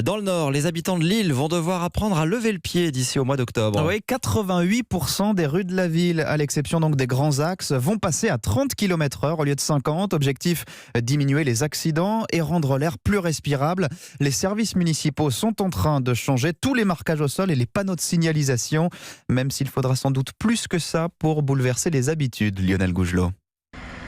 Dans le Nord, les habitants de Lille vont devoir apprendre à lever le pied d'ici au mois d'octobre. Oui, 88% des rues de la ville, à l'exception donc des grands axes, vont passer à 30 km/h au lieu de 50. Objectif, diminuer les accidents et rendre l'air plus respirable. Les services municipaux sont en train de changer tous les marquages au sol et les panneaux de signalisation, même s'il faudra sans doute plus que ça pour bouleverser les habitudes. Lionel Gougelot.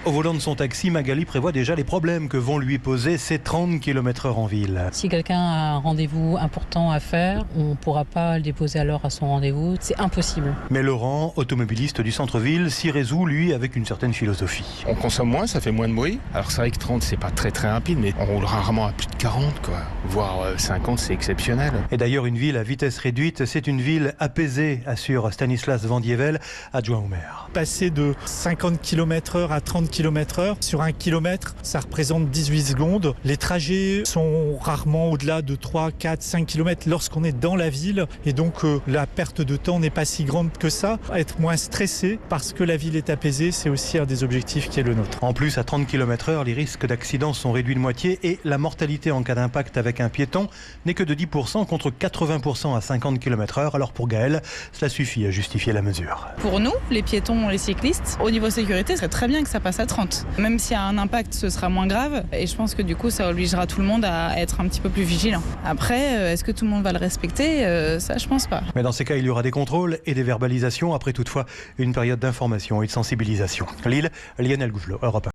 Au volant de son taxi, Magali prévoit déjà les problèmes que vont lui poser ces 30 km/h en ville. Si quelqu'un a un rendez-vous important à faire, on ne pourra pas le déposer à l'heure à son rendez-vous. C'est impossible. Mais Laurent, automobiliste du centre-ville, s'y résout, lui, avec une certaine philosophie. On consomme moins, ça fait moins de bruit. Alors c'est vrai que 30, c'est pas très rapide, mais on roule rarement à plus de 40, quoi. Voire 50, c'est exceptionnel. Et d'ailleurs, une ville à vitesse réduite, c'est une ville apaisée, assure Stanislas Vandievel, adjoint au maire. Passer de 50 km/h à 30 km/h sur 1 kilomètre, ça représente 18 secondes. Les trajets sont rarement au-delà de 3, 4, 5 km lorsqu'on est dans la ville. Et donc la perte de temps n'est pas si grande que ça. Être moins stressé parce que la ville est apaisée, c'est aussi un des objectifs qui est le nôtre. En plus, à 30 km/h, les risques d'accident sont réduits de moitié et la mortalité en cas d'impact avec un piéton n'est que de 10% contre 80% à 50 km/h. Alors pour Gaël, cela suffit à justifier la mesure. Pour nous, les piétons, les cyclistes, au niveau sécurité, ce serait très bien que ça passe à 30. Même s'il y a un impact, ce sera moins grave. Et je pense que du coup, ça obligera tout le monde à être un petit peu plus vigilant. Après, est-ce que tout le monde va le respecter ? Ça, je pense pas. Mais dans ces cas, il y aura des contrôles et des verbalisations. Après toutefois, une période d'information et de sensibilisation. Lille, Lionel Gougelot, Europe 1.